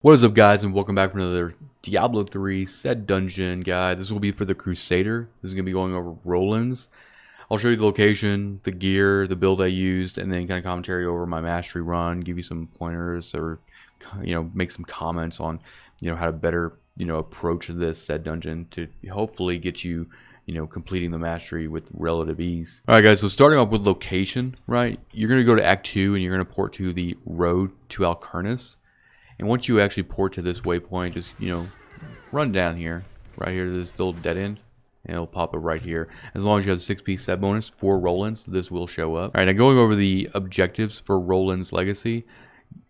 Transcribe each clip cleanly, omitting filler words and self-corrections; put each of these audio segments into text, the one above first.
What is up, guys, and welcome back for another Diablo 3 set dungeon guide. This will be for the Crusader. This is going to be going over Roland's. I'll show you the location, the gear, the build I used, and then kind of commentary over my mastery run, give you some pointers or, make some comments on, how to better, approach this set dungeon to hopefully get you, completing the mastery with relative ease. All right, guys, so starting off with location, right? You're going to go to Act 2 and you're going to port to the road to Alcurnus. And once you actually port to this waypoint, just, run down here, right here to this little dead end, and it'll pop up right here. As long as you have the 6-piece set bonus for Roland's, this will show up. All right, now going over the objectives for Roland's Legacy,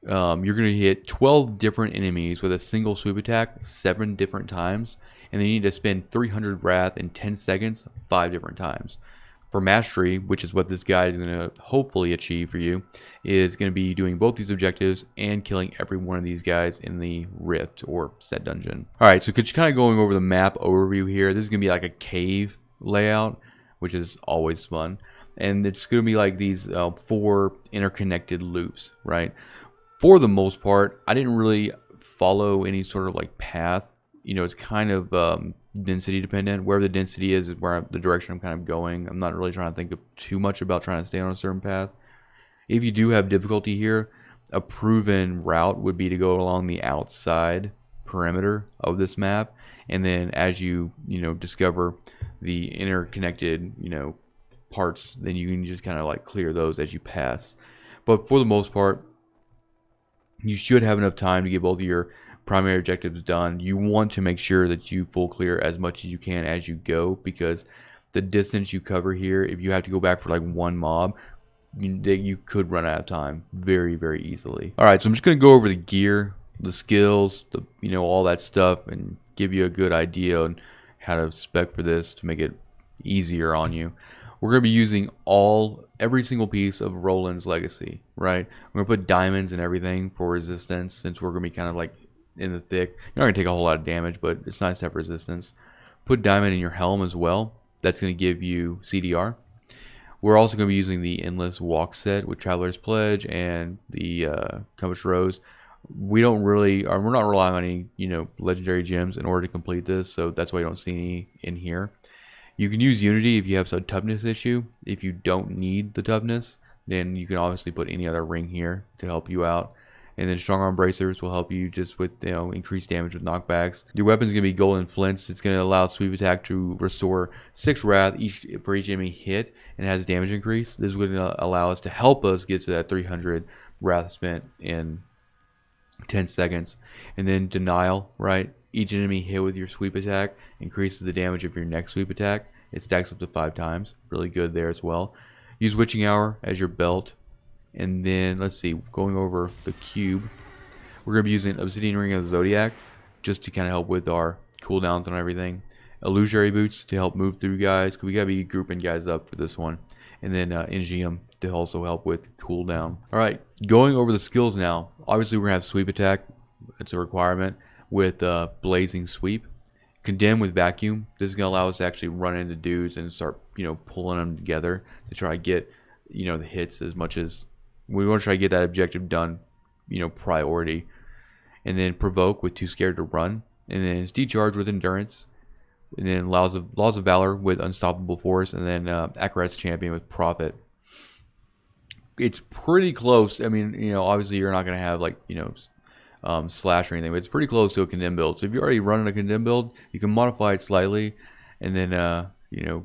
you're going to hit 12 different enemies with a single sweep attack 7 different times, and then you need to spend 300 Wrath in 10 seconds 5 different times. For Mastery, which is what this guide is going to hopefully achieve for you, is going to be doing both these objectives and killing every one of these guys in the Rift or set dungeon. Alright, so just kind of going over the map overview here. This is going to be like a cave layout, which is always fun. And it's going to be like these 4 interconnected loops, right? For the most part, I didn't really follow any sort of like path. It's kind of density dependent. Where the density is where the direction I'm kind of going. I'm not really trying to think of too much about trying to stay on a certain path. If you do have difficulty here, a proven route would be to go along the outside perimeter of this map, and then as you discover the interconnected parts, then you can just kind of like clear those as you pass. But for the most part, you should have enough time to get both of your primary objectives done. You want to make sure that you full clear as much as you can as you go, because the distance you cover here, if you have to go back for like one mob, you could run out of time very, very easily. Alright, so I'm just going to go over the gear, the skills, all that stuff, and give you a good idea on how to spec for this to make it easier on you. We're going to be using every single piece of Roland's Legacy, right? We're going to put diamonds and everything for resistance, since we're going to be kind of like in the thick. You're not going to take a whole lot of damage, but it's nice to have resistance. Put diamond in your helm as well. That's going to give you CDR. We're also going to be using the Endless Walk set with Traveler's Pledge and the Compass Rose. We're not relying on any legendary gems in order to complete this, so that's why you don't see any in here. You can use Unity if you have some toughness issue. If you don't need the toughness, then you can obviously put any other ring here to help you out. And then Strong Arm Bracers will help you just with increased damage with knockbacks. Your weapon's going to be Golden Flints. It's going to allow Sweep Attack to restore 6 Wrath for each enemy hit, and has damage increase. This is going to allow us to help us get to that 300 Wrath spent in 10 seconds. And then Denial, right? Each enemy hit with your Sweep Attack increases the damage of your next Sweep Attack. It stacks up to 5 times. Really good there as well. Use Witching Hour as your belt. And then, let's see, going over the cube, we're going to be using Obsidian Ring of the Zodiac just to kind of help with our cooldowns and everything. Illusory Boots to help move through guys, because we got to be grouping guys up for this one. And then Engium to also help with cooldown. Alright, going over the skills now. Obviously, we're going to have Sweep Attack. It's a requirement with Blazing Sweep. Condemn with Vacuum. This is going to allow us to actually run into dudes and start, pulling them together to try to get, the hits as much as we want to try to get that objective done, priority. And then Provoke with Too Scared to Run. And then it's Decharge with Endurance. And then Laws of Valor with Unstoppable Force. And then Akarat's Champion with Profit. It's pretty close. I mean, obviously you're not going to have like, slash or anything, but it's pretty close to a condemn build. So if you're already running a condemn build, you can modify it slightly and then,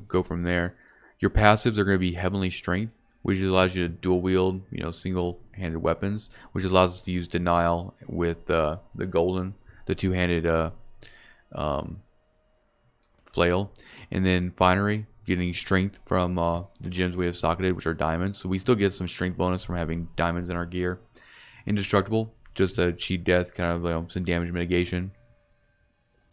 go from there. Your passives are going to be Heavenly Strength, which allows you to dual wield, single-handed weapons, which allows us to use Denial with the two-handed flail, and then Finery, getting strength from the gems we have socketed, which are diamonds. So we still get some strength bonus from having diamonds in our gear. Indestructible, just a cheat death, kind of some damage mitigation.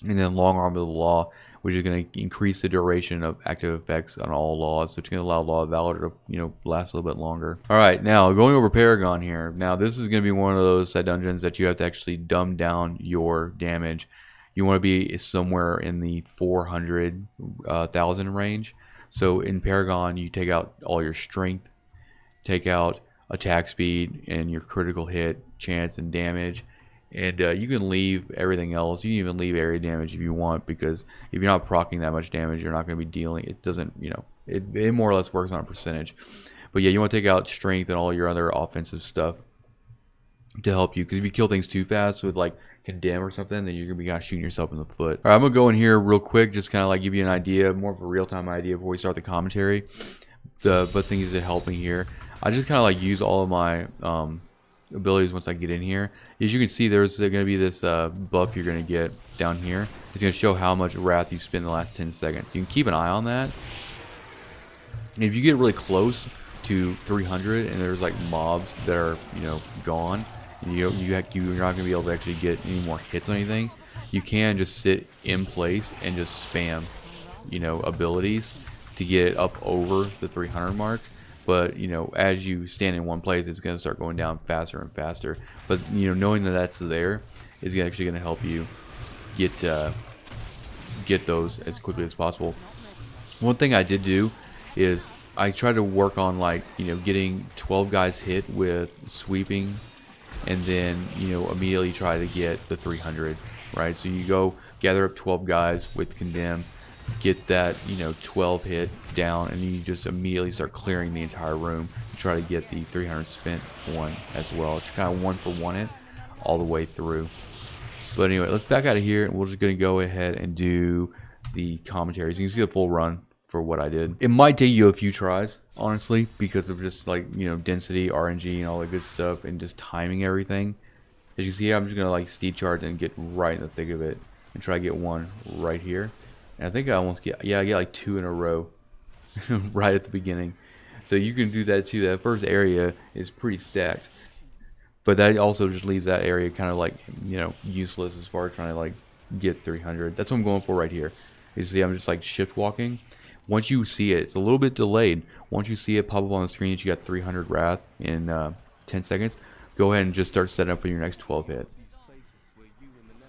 And then Long Arm of the Law, which is going to increase the duration of active effects on all laws. So it's going to allow Law of Valor to, last a little bit longer. All right, now going over Paragon here. Now this is going to be one of those set dungeons that you have to actually dumb down your damage. You want to be somewhere in the 400,000 range. So in Paragon, you take out all your strength, take out attack speed, and your critical hit chance and damage. And you can leave everything else. You can even leave area damage if you want, because if you're not proccing that much damage, you're not going to be dealing. It doesn't, you know, it more or less works on a percentage. But yeah, you want to take out strength and all your other offensive stuff to help you, because if you kill things too fast with like condemn or something, then you're gonna be kind of shooting yourself in the foot. All right, I'm gonna go in here real quick, just kind of like give you an idea, more of a real-time idea before we start the commentary. But things that help me here, I just kind of like use all of my abilities once I get in here. As you can see, there's going to be this buff you're going to get down here. It's going to show how much wrath you've spent in the last 10 seconds. You can keep an eye on that. And if you get really close to 300 and there's like mobs that are, you know, gone, and you're not going to be able to actually get any more hits on anything, you can just sit in place and just spam, you know, abilities to get up over the 300 mark. But you know, as you stand in one place, it's going to start going down faster and faster. But you know, knowing that that's there is actually going to help you get those as quickly as possible. One thing I did do is I tried to work on, like, you know, getting 12 guys hit with sweeping, and then, you know, immediately try to get the 300, right? So you go gather up 12 guys with condemn, get that, you know, 12 hit down, and you just immediately start clearing the entire room to try to get the 300 spent one as well. It's kind of one for one it all the way through. But anyway, let's back out of here, and we're just going to go ahead and do the commentaries. You can see the full run for what I did. It might take you a few tries, honestly, because of just, like, you know, density, RNG, and all that good stuff, and just timing everything. As you see, I'm just going to, like, steed charge and get right in the thick of it and try to get one right here. And I think I almost get, yeah, I get like 2 in a row right at the beginning. So you can do that too. That first area is pretty stacked, but that also just leaves that area kind of like, you know, useless as far as trying to like get 300. That's what I'm going for right here. You see, I'm just like shift walking. Once you see it, it's a little bit delayed. Once you see it pop up on the screen that you got 300 wrath in 10 seconds, go ahead and just start setting up for your next 12 hit.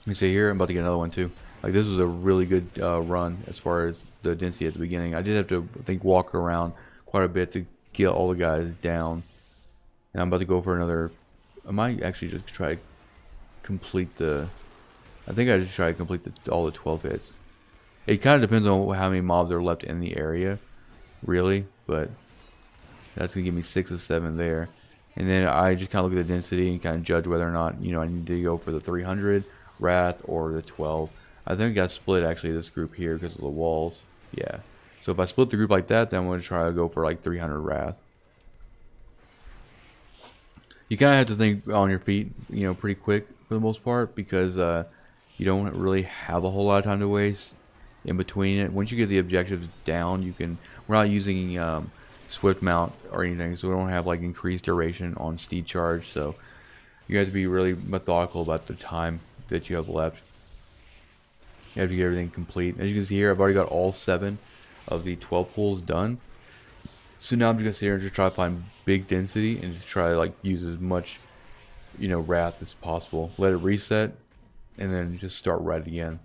You see here, I'm about to get another one too. Like, this was a really good run as far as the density at the beginning. I did have to, I think, walk around quite a bit to get all the guys down. And I'm about to go for another. I might actually just try to complete the. I think I just try to complete all the 12 hits. It kind of depends on how many mobs are left in the area, really. But that's gonna give me 6 or 7 there. And then I just kind of look at the density and kind of judge whether or not, you know, I need to go for the 300 wrath or the 12. I think I split actually this group here because of the walls. Yeah. So if I split the group like that, then I'm going to try to go for like 300 wrath. You kind of have to think on your feet, you know, pretty quick for the most part, because you don't really have a whole lot of time to waste in between it. Once you get the objectives down, you can. We're not using swift mount or anything, so we don't have like increased duration on steed charge. So you have to be really methodical about the time that you have left. You have to get everything complete. As you can see here, I've already got all 7 of the 12 pulls done. So now I'm just gonna sit here and just try to find big density and just try to like use as much, you know, wrath as possible. Let it reset, and then just start right again.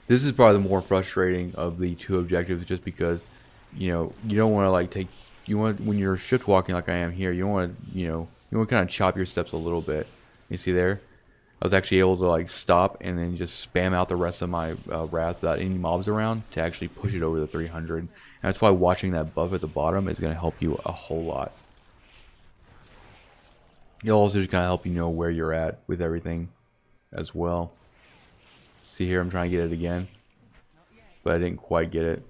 This is probably the more frustrating of the 2 objectives, just because, you know, you don't want to like take. You want, when you're shift walking like I am here, you want to, you know, you want to kind of chop your steps a little bit. You see there? I was actually able to like stop and then just spam out the rest of my wrath without any mobs around to actually push it over the 300. And that's why watching that buff at the bottom is going to help you a whole lot. It'll also just kind of help you know where you're at with everything as well. See here, I'm trying to get it again, but I didn't quite get it.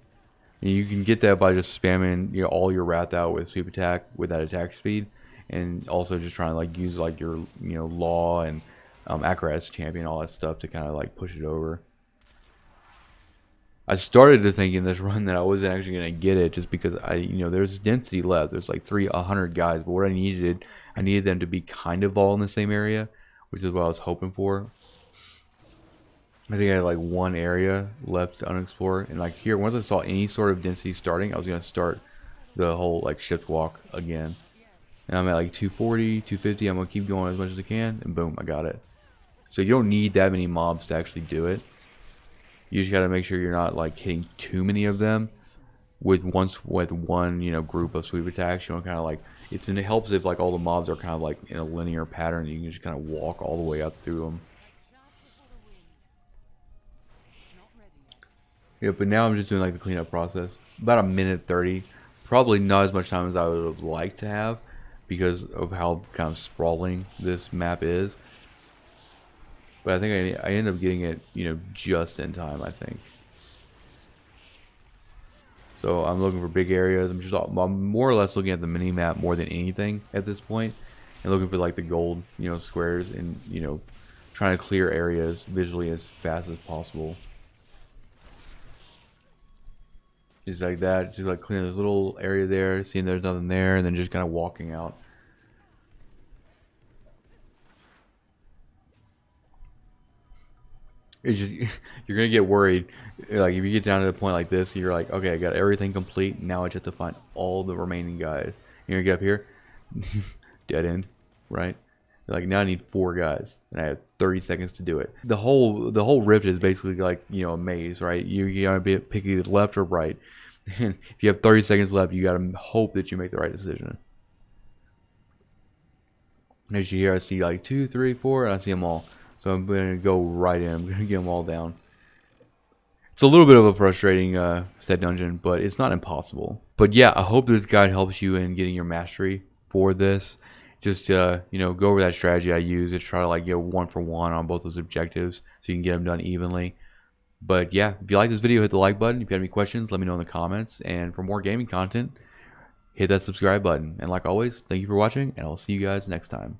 And you can get that by just spamming, you know, all your wrath out with sweep attack with that attack speed, and also just trying to like use like your, you know, law and Acrobatics champion, all that stuff to kind of like push it over. I started to think in this run that I wasn't actually going to get it, just because you know, there's density left. There's like 100 guys, but what I needed them to be kind of all in the same area, which is what I was hoping for. I think I had like 1 area left unexplored, and like here, once I saw any sort of density starting, I was going to start the whole like shift walk again. And I'm at like 240, 250. I'm going to keep going as much as I can, and boom, I got it. So you don't need that many mobs to actually do it. You just got to make sure you're not like hitting too many of them with one, you know, group of sweep attacks. You want to kind of like it helps if like all the mobs are kind of like in a linear pattern. You can just kind of walk all the way up through them. Yeah, but now I'm just doing like the cleanup process. About a minute 30. Probably not as much time as I would have liked to have because of how kind of sprawling this map is. But I think I ended up getting it, just in time, I think. So I'm looking for big areas. I'm more or less looking at the mini map more than anything at this point, and looking for like the gold, squares, and trying to clear areas visually as fast as possible. Just like that, just like clearing this little area there, seeing there's nothing there, and then just kind of walking out. It's just you're gonna get worried, like if you get down to the point like this, you're like, okay, I got everything complete. Now I just have to find all the remaining guys. You're gonna get up here, dead end, right? Like now I need 4 guys, and I have 30 seconds to do it. The whole rift is basically like a maze, right? You gotta be pick either left or right, and if you have 30 seconds left, you gotta hope that you make the right decision. As you hear, I see like 2, 3, 4, and I see them all. So I'm going to go right in. I'm going to get them all down. It's a little bit of a frustrating set dungeon, but it's not impossible. But yeah, I hope this guide helps you in getting your mastery for this. Just go over that strategy I use to try to like get 1 for 1 on both those objectives so you can get them done evenly. But yeah, if you like this video, hit the like button. If you have any questions, let me know in the comments. And for more gaming content, hit that subscribe button. And like always, thank you for watching, and I'll see you guys next time.